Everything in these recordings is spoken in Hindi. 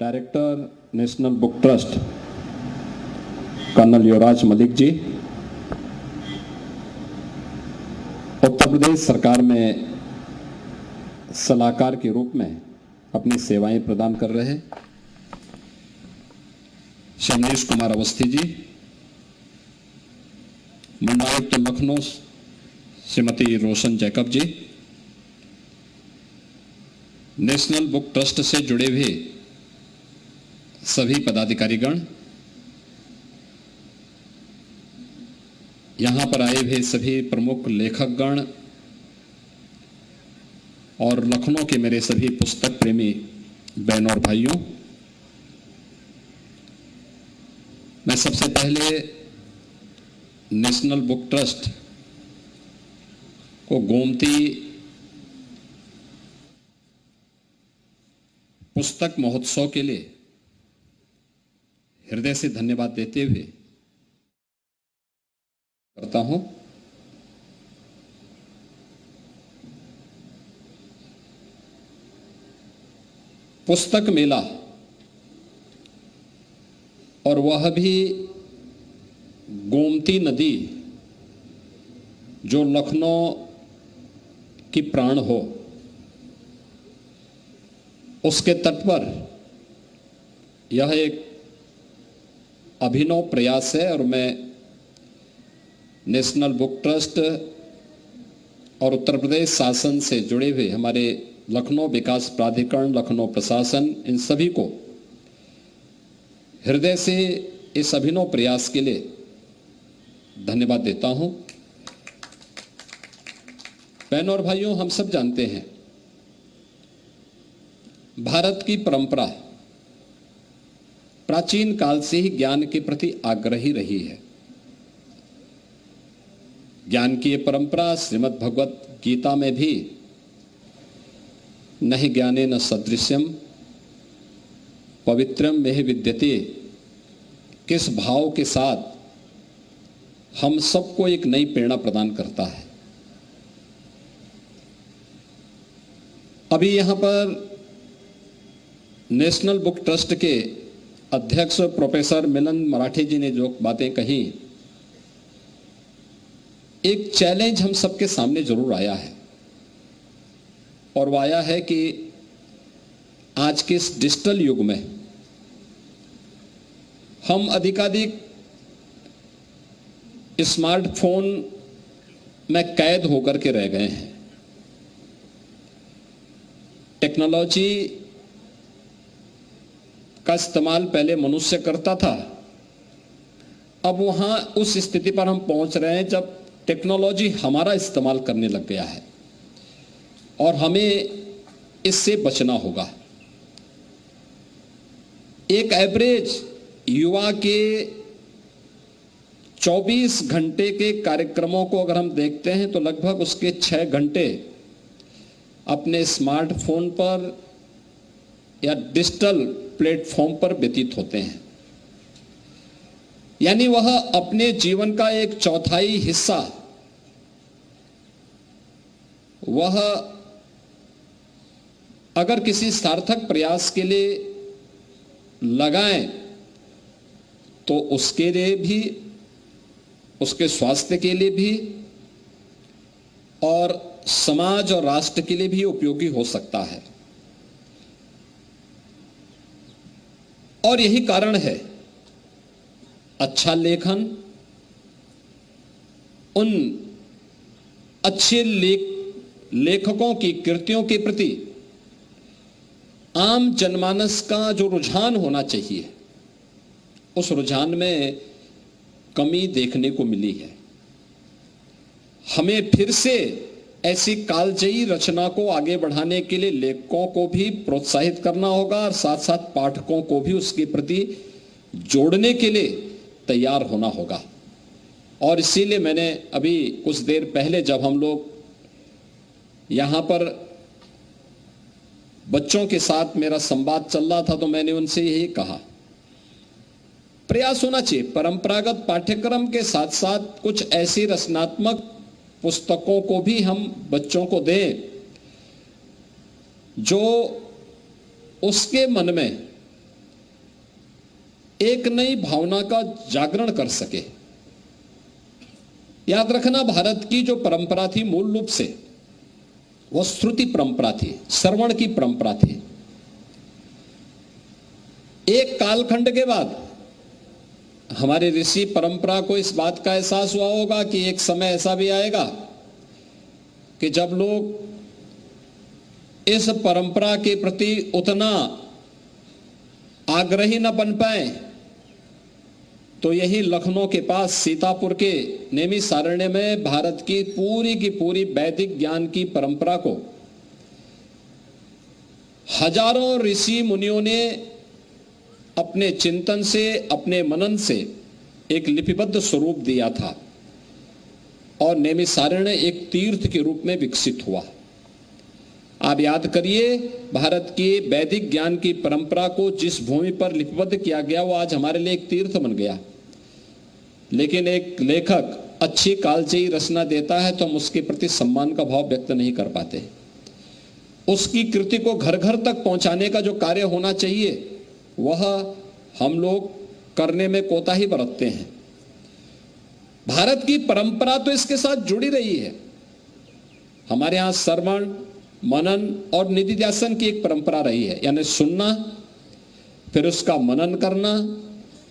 Director national book trust colonel Yuvraj Malik ji, Uttar Pradesh सरकार में सलाहकार के रूप में अपनी सेवाएं प्रदान कर रहे हैं शमनेश कुमार अवस्थी जी, मंडलायुक्त लखनऊ श्रीमती रोशन जैकब जी, नेशनल बुक ट्रस्ट से जुड़े हुए सभी पदाधिकारीगण, यहाँ पर आए हुए सभी प्रमुख लेखकगण और लखनऊ के मेरे सभी पुस्तक प्रेमी बहनों और भाइयों, मैं सबसे पहले नेशनल बुक ट्रस्ट को गोमती पुस्तक महोत्सव के लिए हृदय से धन्यवाद देते हुए करता हूं। पुस्तक मेला, और वह भी गोमती नदी जो लखनऊ की प्राण हो, उसके तट पर यह एक अभिनव प्रयास है। और मैं नेशनल बुक ट्रस्ट और उत्तर प्रदेश शासन से जुड़े हुए हमारे लखनऊ विकास प्राधिकरण, लखनऊ प्रशासन, इन सभी को हृदय से इस अभिनव प्रयास के लिए धन्यवाद देता हूं। बहनों और भाइयों, हम सब जानते हैं भारत की परंपरा प्राचीन काल से ही ज्ञान के प्रति आग्रही रही है। ज्ञान की ये परंपरा श्रीमद् भगवत गीता में भी नहि ज्ञाने न सदृश्यम पवित्रम में विद्यते, किस भाव के साथ हम सबको एक नई प्रेरणा प्रदान करता है। अभी यहां पर नेशनल बुक ट्रस्ट के अध्यक्ष प्रोफेसर मिलन मराठी जी ने जो बातें कही, एक चैलेंज हम सबके सामने जरूर आया है, और वो आया है कि आज के इस डिजिटल युग में हम अधिकाधिक स्मार्टफोन में कैद होकर के रह गए हैं। टेक्नोलॉजी का इस्तेमाल पहले मनुष्य करता था, अब वहां उस स्थिति पर हम पहुंच रहे हैं जब टेक्नोलॉजी हमारा इस्तेमाल करने लग गया है, और हमें इससे बचना होगा। एक एवरेज युवा के 24 घंटे के कार्यक्रमों को अगर हम देखते हैं तो लगभग उसके 6 घंटे अपने स्मार्टफोन पर या डिजिटल प्लेटफॉर्म पर व्यतीत होते हैं। यानी वह अपने जीवन का एक चौथाई हिस्सा वह अगर किसी सार्थक प्रयास के लिए लगाएं तो उसके लिए भी, उसके स्वास्थ्य के लिए भी, और समाज और राष्ट्र के लिए भी उपयोगी हो सकता है। और यही कारण है अच्छा लेखन, उन अच्छे लेखकों की कृतियों के प्रति आम जनमानस का जो रुझान होना चाहिए, उस रुझान में कमी देखने को मिली है। हमें फिर से ऐसी कालजयी रचना को आगे बढ़ाने के लिए लेखकों को भी प्रोत्साहित करना होगा, और साथ साथ पाठकों को भी उसके प्रति जोड़ने के लिए तैयार होना होगा। और इसीलिए मैंने अभी कुछ देर पहले जब हम लोग यहां पर बच्चों के साथ मेरा संवाद चल रहा था, तो मैंने उनसे यही कहा, प्रयास होना चाहिए परंपरागत पाठ्यक्रम के साथ साथ कुछ ऐसी रचनात्मक पुस्तकों को भी हम बच्चों को दें जो उसके मन में एक नई भावना का जागरण कर सके। याद रखना, भारत की जो परंपरा थी मूल रूप से वह श्रुति परंपरा थी, श्रवण की परंपरा थी। एक कालखंड के बाद हमारे ऋषि परंपरा को इस बात का एहसास हुआ होगा कि एक समय ऐसा भी आएगा कि जब लोग इस परंपरा के प्रति उतना आग्रही न बन पाए, तो यही लखनऊ के पास सीतापुर के नैमिषारण्य में भारत की पूरी वैदिक ज्ञान की परंपरा को हजारों ऋषि मुनियों ने अपने चिंतन से, अपने मनन से एक लिपिबद्ध स्वरूप दिया था और नैमिषारण्य एक तीर्थ के रूप में विकसित हुआ। आप याद करिए, भारत की वैदिक ज्ञान की परंपरा को जिस भूमि पर लिपिबद्ध किया गया वो आज हमारे लिए एक तीर्थ बन गया। लेकिन एक लेखक अच्छी कालजयी रचना देता है तो हम उसके प्रति सम्मान का भाव व्यक्त नहीं कर पाते। उसकी कृति को घर घर तक पहुंचाने का जो कार्य होना चाहिए वह हम लोग करने में कोताही बरतते हैं। भारत की परंपरा तो इसके साथ जुड़ी रही है। हमारे यहां श्रवण, मनन और निधिध्यासन की एक परंपरा रही है, यानी सुनना, फिर उसका मनन करना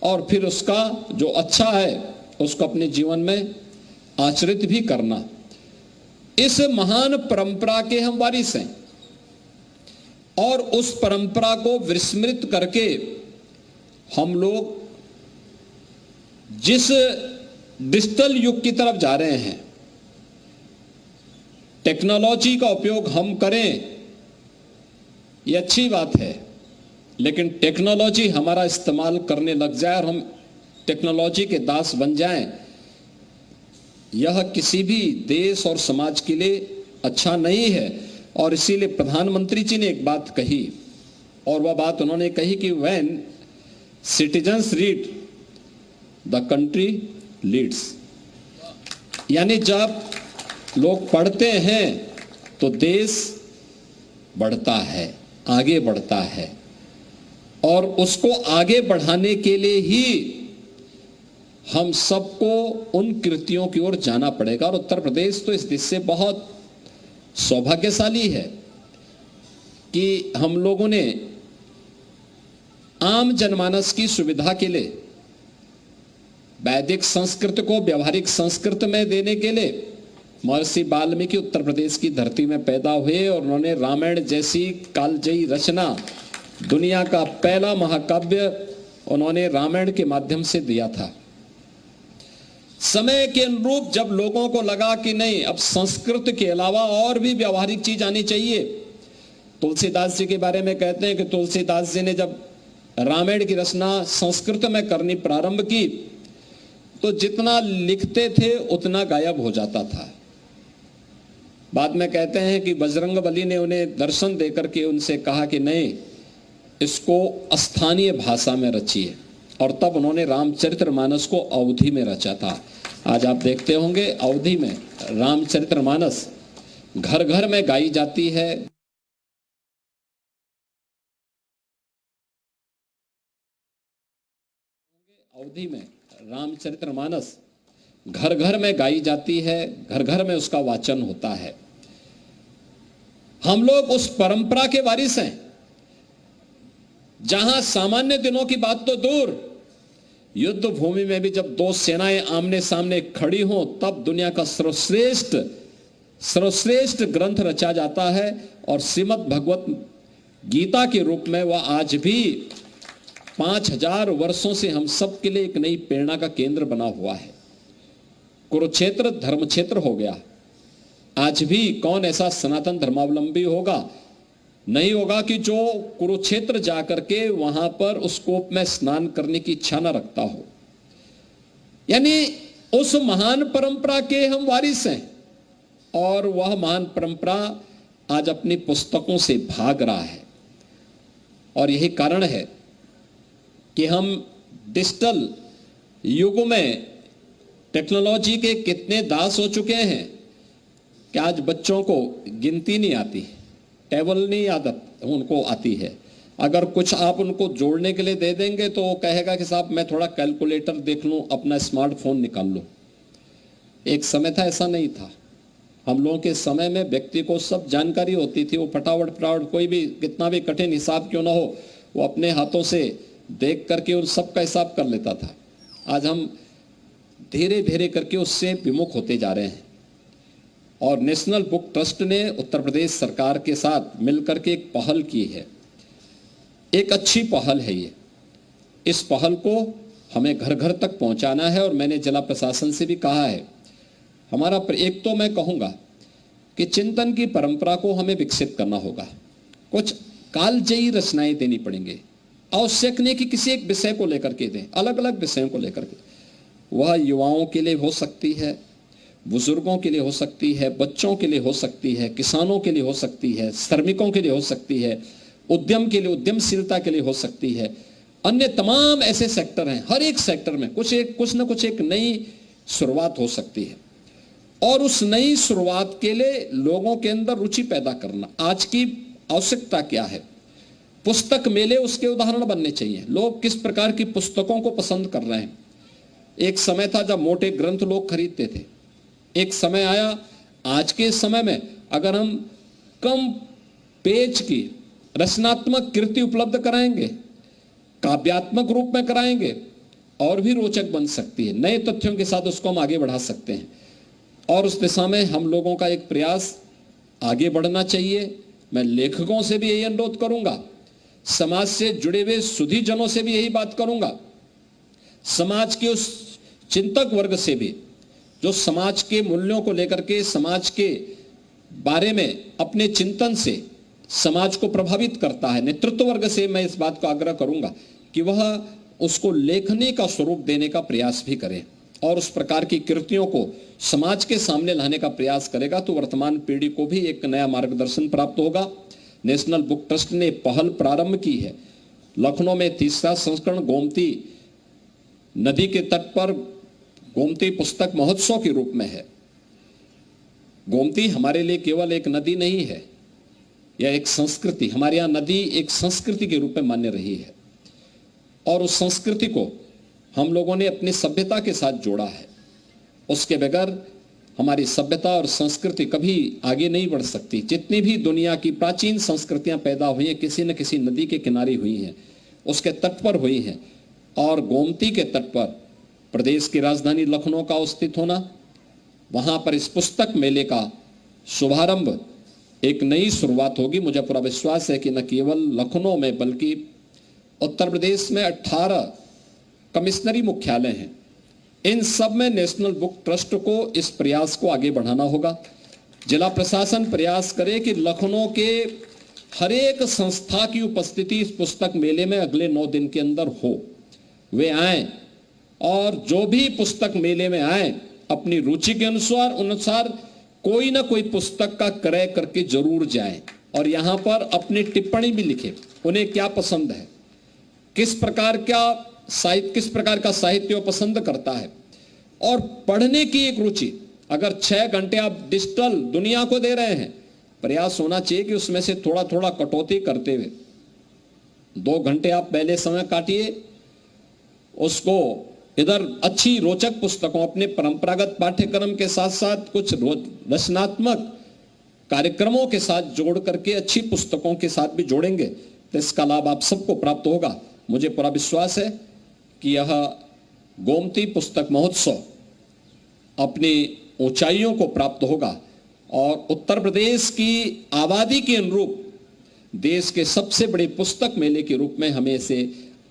और फिर उसका जो अच्छा है उसको अपने जीवन में आचरित भी करना। इस महान परंपरा के हम वारिस हैं और उस परंपरा को विस्मृत करके हम लोग जिस डिजिटल युग की तरफ जा रहे हैं, टेक्नोलॉजी का उपयोग हम करें ये अच्छी बात है, लेकिन टेक्नोलॉजी हमारा इस्तेमाल करने लग जाए और हम टेक्नोलॉजी के दास बन जाएं, यह किसी भी देश और समाज के लिए अच्छा नहीं है। और इसीलिए प्रधानमंत्री जी ने एक बात कही और वह बात उन्होंने कही कि when citizens read the country leads, यानी जब लोग पढ़ते हैं तो देश बढ़ता है, आगे बढ़ता है। और उसको आगे बढ़ाने के लिए ही हम सबको उन कृतियों की ओर जाना पड़ेगा। और उत्तर प्रदेश तो इस दिशा से बहुत सौभाग्यशाली है कि हम लोगों ने आम जनमानस की सुविधा के लिए वैदिक संस्कृत को व्यवहारिक संस्कृत में देने के लिए महर्षि वाल्मीकि उत्तर प्रदेश की धरती में पैदा हुए और उन्होंने रामायण जैसी कालजयी रचना, दुनिया का पहला महाकाव्य उन्होंने रामायण के माध्यम से दिया था। समय के अनुरूप जब लोगों को लगा कि नहीं, अब संस्कृत के अलावा और भी व्यवहारिक चीज आनी चाहिए, तुलसीदास जी के बारे में कहते हैं कि तुलसीदास जी ने जब रामायण की रचना संस्कृत में करनी प्रारंभ की तो जितना लिखते थे उतना गायब हो जाता था। बाद में कहते हैं कि बजरंगबली ने उन्हें दर्शन देकर के उनसे कहा कि नहीं, इसको स्थानीय भाषा में रचिए, और तब उन्होंने रामचरितमानस को अवधी में रचा था। आज आप देखते होंगे अवधी में रामचरितमानस घर घर में गाई जाती है। अवधी में रामचरितमानस घर घर में गाई जाती है, घर घर में उसका वाचन होता है। हम लोग उस परंपरा के वारिस हैं जहां सामान्य दिनों की बात तो दूर, युद्ध भूमि में भी जब दो सेनाएं आमने सामने खड़ी हों तब दुनिया का सर्वश्रेष्ठ ग्रंथ रचा जाता है। और श्रीमद् भगवत गीता के रूप में वह आज भी 5000 वर्षों से हम सब के लिए एक नई प्रेरणा का केंद्र बना हुआ है। कुरुक्षेत्र धर्म क्षेत्र हो गया। आज भी कौन ऐसा सनातन धर्मावलंबी होगा, नहीं होगा कि जो कुरुक्षेत्र जाकर के वहां पर उस कोप में स्नान करने की इच्छा न रखता हो। यानी उस महान परंपरा के हम वारिस हैं और वह महान परंपरा आज अपनी पुस्तकों से भाग रहा है। और यही कारण है कि हम डिजिटल युग में टेक्नोलॉजी के कितने दास हो चुके हैं कि आज बच्चों को गिनती नहीं आती, टेबल नहीं आदत उनको आती है। अगर कुछ आप उनको जोड़ने के लिए दे देंगे तो वो कहेगा कि साहब मैं थोड़ा कैलकुलेटर देख लूं, अपना स्मार्टफोन निकाल लूं। एक समय था ऐसा नहीं था। हम लोगों के समय में व्यक्ति को सब जानकारी होती थी, वो फटाफट कोई भी कितना भी कठिन हिसाब क्यों ना हो वो अपने हाथों से देख करके उन सब का हिसाब कर लेता था। आज हम धीरे धीरे करके उससे विमुख होते जा रहे हैं और नेशनल बुक ट्रस्ट ने उत्तर प्रदेश सरकार के साथ मिलकर के एक पहल की है। एक अच्छी पहल है ये। इस पहल को हमें घर घर तक पहुंचाना है और मैंने जिला प्रशासन से भी कहा है। हमारा एक तो मैं कहूंगा कि चिंतन की परंपरा को हमें विकसित करना होगा। कुछ कालजयी रचनाएं देनी पड़ेंगी। आवश्यक नहीं कि किसी एक विषय को लेकर के दें, अलग अलग विषयों को लेकर के। वह युवाओं के लिए हो सकती है, बुजुर्गों के लिए हो सकती है, बच्चों के लिए हो सकती है, किसानों के लिए हो सकती है, श्रमिकों के लिए हो सकती है, उद्यम के लिए, उद्यमशीलता के लिए हो सकती है। अन्य तमाम ऐसे सेक्टर हैं, हर एक सेक्टर में कुछ न कुछ एक नई शुरुआत हो सकती है और उस नई शुरुआत के लिए लोगों के अंदर रुचि पैदा करना। आज की आवश्यकता क्या है? पुस्तक मेले उसके उदाहरण बनने चाहिए। लोग किस प्रकार की पुस्तकों को पसंद कर रहे हैं। एक समय था जब मोटे ग्रंथ लोग खरीदते थे, एक समय आया आज के समय में अगर हम कम पेज की रचनात्मक कृति उपलब्ध कराएंगे, काव्यात्मक रूप में कराएंगे और भी रोचक बन सकती है। नए तथ्यों के साथ उसको हम आगे बढ़ा सकते हैं और उस दिशा में हम लोगों का एक प्रयास आगे बढ़ना चाहिए। मैं लेखकों से भी यही अनुरोध करूंगा, समाज से जुड़े हुए सुधीजनों से भी यही बात करूंगा, समाज के उस चिंतक वर्ग से भी जो समाज के मूल्यों को लेकर के, समाज के बारे में अपने चिंतन से समाज को प्रभावित करता है, नेतृत्व वर्ग से मैं इस बात को आग्रह करूंगा कि वह उसको लेखनी का स्वरूप देने का प्रयास भी करें और उस प्रकार की कृतियों को समाज के सामने लाने का प्रयास करेगा तो वर्तमान पीढ़ी को भी एक नया मार्गदर्शन प्राप्त होगा। नेशनल बुक ट्रस्ट ने पहल प्रारंभ की है। लखनऊ में 3रा संस्करण गोमती नदी के तट पर गोमती पुस्तक महोत्सव के रूप में है। गोमती हमारे लिए केवल एक नदी नहीं है, यह एक संस्कृति, हमारे यहाँ नदी एक संस्कृति के रूप में मान्य रही है और उस संस्कृति को हम लोगों ने अपनी सभ्यता के साथ जोड़ा है। उसके बगैर हमारी सभ्यता और संस्कृति कभी आगे नहीं बढ़ सकती। जितनी भी दुनिया की प्राचीन संस्कृतियां पैदा हुई हैं किसी न किसी नदी के किनारे हुई हैं, उसके तट पर हुई हैं और गोमती के तट पर प्रदेश की राजधानी लखनऊ का स्थित होना, वहां पर इस पुस्तक मेले का शुभारंभ एक नई शुरुआत होगी। मुझे पूरा विश्वास है कि न केवल लखनऊ में बल्कि उत्तर प्रदेश में 18 कमिश्नरी मुख्यालय हैं। इन सब में नेशनल बुक ट्रस्ट को इस प्रयास को आगे बढ़ाना होगा। जिला प्रशासन प्रयास करे कि लखनऊ के हर एक संस्था की उपस्थिति इस पुस्तक मेले में अगले 9 दिन के अंदर हो। वे आए और जो भी पुस्तक मेले में आए अपनी रुचि के अनुसार कोई ना कोई पुस्तक का क्रय करके जरूर जाएं और यहां पर अपनी टिप्पणी भी लिखें। उन्हें क्या पसंद है, किस प्रकार का साहित्य वो पसंद करता है और पढ़ने की एक रुचि। अगर 6 घंटे आप डिजिटल दुनिया को दे रहे हैं, प्रयास होना चाहिए कि उसमें से थोड़ा थोड़ा कटौती करते हुए 2 घंटे आप पहले समय काटिए, उसको इधर अच्छी रोचक पुस्तकों, अपने परंपरागत पाठ्यक्रम के साथ साथ कुछ रचनात्मक कार्यक्रमों के साथ जोड़ करके अच्छी पुस्तकों के साथ भी जोड़ेंगे तो इसका लाभ आप सबको प्राप्त होगा। मुझे पूरा विश्वास है कि यह गोमती पुस्तक महोत्सव अपनी ऊंचाइयों को प्राप्त होगा और उत्तर प्रदेश की आबादी के अनुरूप देश के सबसे बड़े पुस्तक मेले के रूप में हमें इसे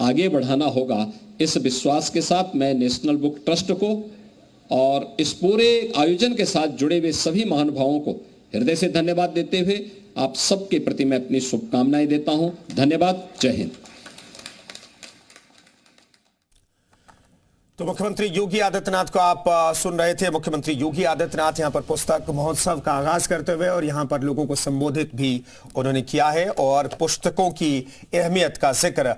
आगे बढ़ाना होगा। इस विश्वास के साथ मैं नेशनल बुक ट्रस्ट को और इस पूरे आयोजन के साथ जुड़े हुए सभी महानुभावों को हृदय से धन्यवाद देते हुए आप सबके प्रति मैं अपनी शुभकामनाएं देता हूं। धन्यवाद। जय हिंद। तो मुख्यमंत्री योगी आदित्यनाथ को आप सुन रहे थे। मुख्यमंत्री योगी आदित्यनाथ यहां पर पुस्तक महोत्सव का आगाज करते हुए और यहां पर लोगों को संबोधित भी उन्होंने किया है और पुस्तकों की अहमियत का जिक्र